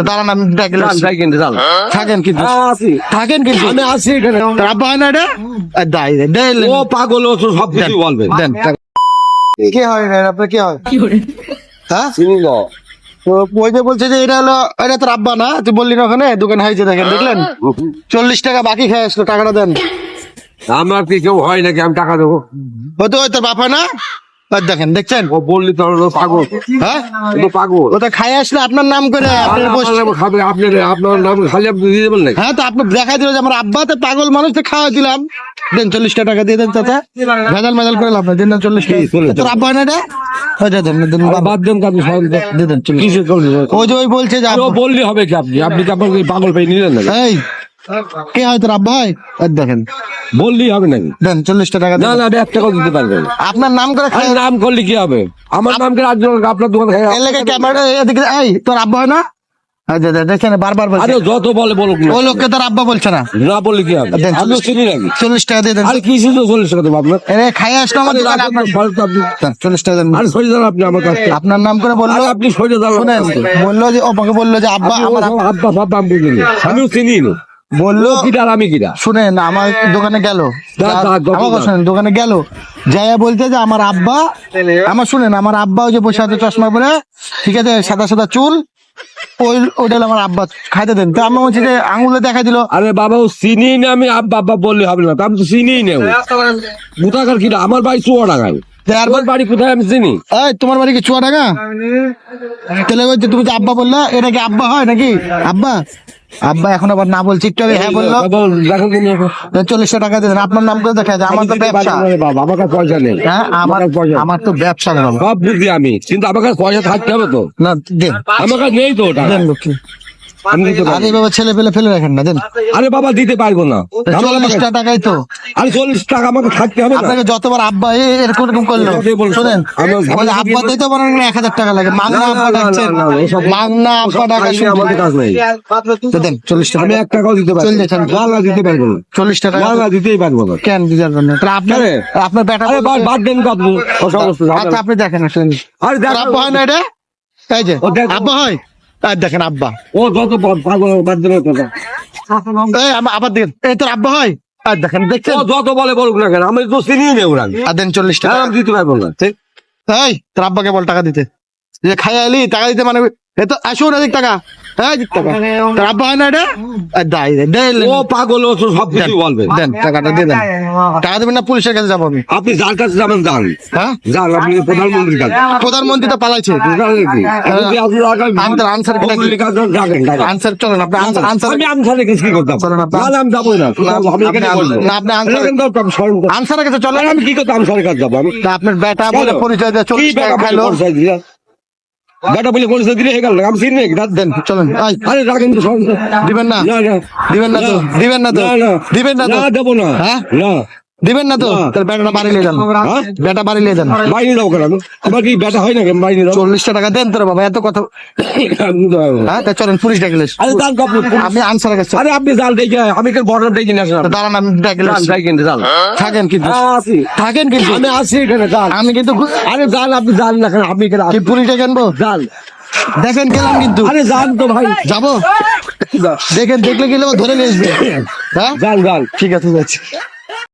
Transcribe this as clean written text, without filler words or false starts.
দাঁড়ান আমি থাকেন কিন্তু আমি আছি এখানে। আব্বা হয় না এটা ও পাগল, ও তো সবকিছু বলবে। দেন কে হয় আপনার কে হয় হ্যাঁ চিনি না। তো ওই যে বলছে যে এটা হলো এটা তোর আব্বা না, তুই বললি না ওখানে দোকান হয়েছে দেখেন দেখলেন 40 টাকা বাকি খেয়ে আসলো, টাকাটা দেন। আমার কি কেউ হয় নাকি আমি টাকা দেবো? হয়তো ওই তোর বাপ হয় না, আর দেখেন দেখছেন ও বললি তো ও পাগল, হ্যাঁ ও তো পাগল। ও তো খাই আসলে আপনার নাম করে আপনার বস- খাবে আপনার নাম খালি আপনি দিয়ে দেবেন নাকি? হ্যাঁ তো আপনি দেখাই দিল যে আমার আব্বা তো পাগল মানুষ, তো খাওয়া দিলাম, দেন 40 টাকা দিয়ে দেন চাচা, ভেজাল করে লাভ নাই, দেন না 40 টাকা। তোর আব্বা হয় না এটা, ওই যে দেন দেন আর বাবা, বাদ দেন আপনি দিয়ে দেন 40 কিসে চলছে? ওই যে ওই বলছে যে ও আব্বা- বললি হবে কি আপনি কি আপনার পাগল পেয়ে নিলেন নাকি? এই কে হয় তোর আব্বা হয়, আর দেখেন বললি হবে নাকি? দেন 40 টাকা না দেন। না, আমি 1 টাকাও দিতে পারবেন। আপনার নাম করে আরে নাম করলে কি হবে? আমার নাম করে আজকে আপনার দোকান খাই। এলাকায় ক্যামেরা এদিকে, এই তোর আব্বা হয় না, দেখেন বারবার বলছে আরে যত বলে বলুক না, ওই লোককে তোর আব্বা বলছে না, না বললে কি হবে? দেন আমি চিনি নাকি? 40 টাকা দিয়ে দেন। আরে কি ছিল 40 টাকা দেবো আপনার? এরে খাই আসলো আমার আরে দোকানে, রাখেন না, আপনার ফালতু আপনি। দেন 40 টাকা দেন। আরে সরে যান আপনি আমার কাছ থেকে। আপনার নাম করে বললো, আরে আপনি সরে যান। শুনেন বললো যে আমাকে বললো যে আব্বা আমার আব্বা ফাব্বা আমি বুঝিনি, আমিও চিনি না। বললো, কিটা আর আমি কিটা? শুনেন আমার দোকানে গেল, আমার কথা শুনেন, দোকানে গেল যাইয়া বলতে যে আমার আব্বা, আমার শুনেন আমার আব্বা ওই যে বসে আছে চশমা পরে, ঠিক আছে, সাদা সাদা চুল, ওইটা হলো আমার আব্বা, খাইতে দেন। তো আমি বলছি যে আঙুলে দেখা দিল, আরে বাবা ও চিনি না, আমি আব্বা আব্বা বললে হবে না, তা আমি তো চিনি না। কোথাকার কিটা? আমার বাড়ি চুয়াডাঙ্গায়। আমার বাড়ি কোথায় আমি চিনি? এই তোমার বাড়ি কি চুয়াডাঙ্গা? তাহলে ওই যে তুমি যে আব্বা বললা, এটা কি আব্বা হয় নাকি? আব্বা আব্বা এখন আবার না বলছি, একটু আগে হ্যাঁ বললো। দেখো কিনি। 40 টাকা দিয়ে দেন, আপনার নাম করে দেখা যায়, আমার তো ব্যবসা। বাবা আমার কাছে পয়সা নেই। হ্যাঁ আমার তো ব্যবসা না বাবা। সব বুঝি আমি, কিন্তু আমার কাছে পয়সা থাকতে হবে তো। না দেন আমার কাছে নেই তো ওটা। দেন লক্ষ্মী, আমি দিতে পারবো না। আরে বাবা ছেলে পেলে ফেলে রাখেন না, দেন। আরে বাবা দিতে পারবো না। 40 টাকাই তো, আরে 40 টাকা আমাকে থাকতে হবে না। আপনাকে যতবার আব্বা এরকম করলো, এটাই বলছো। শোনেন আমি- বলে আব্বা দিতে পারেন না, 1000 টাকা লাগে, মাংনা আব্বা ডাকছেন, না, ওসব মাংনা আব্বা ডাকা আইনে আমাদের কাজ নেই। তো দেন 40 টাকা, আমি 1 টাকাও দিতে পারবো চল না। যাচ্ছেন। না, না, দিতে পারবো না। 40 টাকা না, না, দিতেই পারবো না। কেন দিতে পারবেন না? তাহলে আপনার আরে, আপনার বেটা আরে বাদ দেন তো আপনি। ও সমস্ত ঝামেলা। আচ্ছা আপনি দেখেন আসেন, আরে তোর দেখো, আব্বা হয় না এটা, এই যে ও দেখো। আব্বা হয়, আর দেখেন আব্বা, ও যত পাগল বাদ দেন ওর কথা। এই আবার দেখেন, এই তোর আব্বা হয়, আর দেখেন দেখছেন, ও যত বলে বলুক না কেন, আমি তো চিনি না ওরা। আর দেন 40 টাকা। আমি দিতে পারবো না। ঠিক? এই তোর আব্বাকে বল টাকা দিতে, যে খাই আইলি টাকা দিতে, মানে এ তো আসুন এদিক টাকা, হ্যাঁ দিক টাকা, তোর আব্বা হয় না এটা, আর দেন ও পাগল, ও তো সবকিছু বলবে। দেন টাকাটা দিয়ে দেন, টাকা দেবেন না পুলিশের কাছে যাবো আমি। আপনি যার কাছে যাবেন যান, হ্যাঁ যান আপনি প্রধানমন্ত্রীর কাছে। প্রধানমন্ত্রী তো পালাইছে, জানেন কি? আপনি আপনার আগে আনসার মন্ত্রীর কাছে যাবেন, যাবেন। আনসার চলেন, আপনি আনসার আমি আমসারে কাছে কি করতাম? চলেন আপনি। না, না, আমি যাবোই না। আমি এখানে বলবো। না, আপনি আনসার- এখানে দাও তো, আমি স্মরণ করবো। আনসারের কাছে চলেন। আরে আমি কি করতাম আমসারের কাছে যাবো আমি? তা আপনার বেটা বলে কেন? পরিচয় দিয়ে কি 40 টাকা বেটা বলে খাইলো, পরিচয় দিলা? বেটা বলে পরিচয় দিলে হয়ে গেল না? আমি চিনি নাকি? দেন চলেন। এই, আরে রাখেন তো, স্মরণ করো। দিবেন না, না, না। দিবেন না তো, দিবেন না তো, না, না। দিবেন না তো, না, দেবো না। হ্যাঁ না। দিবেন না তো, না। তাহলে বেটাটা বাড়ি নিয়ে যান, হ্যাঁ? বেটা বাড়ি নিয়ে যান। বাইরে দাও কেন? আমার কি বেটা হয় নাকি? আমি বাইরে দাও। 40 টাকা দেন তোর বাবা, এত কথা, আমি দিতে পারবো না। হ্যাঁ তা চলেন পুলিশ ডাকিলে, আরে দান তো আপনি। আপনি আনসারের কাছে আরে আপনি জাল দেখে, আমি কেন বর্ডার দেখি না? তা দাঁড়ান আমি ডাকিলে, জাল যাই কিন্তু জাল। থাকেন কিন্তু, আছি। থাকেন কিন্তু, আমি আছি এখানে, জাল। আমি কিন্তু আরে জাল, আপনি জান না কেন? আপনি কেন কি পুলিশ ডেকে আনবো, জাল? দেখেন গেলাম কিন্তু, আরে জান তো ভাই। যাবো দেখেন, দেখলে গেলে ধরে নিয়ে আসবে, হ্যাঁ জাল জাল। ঠিক আছে যাচ্ছি।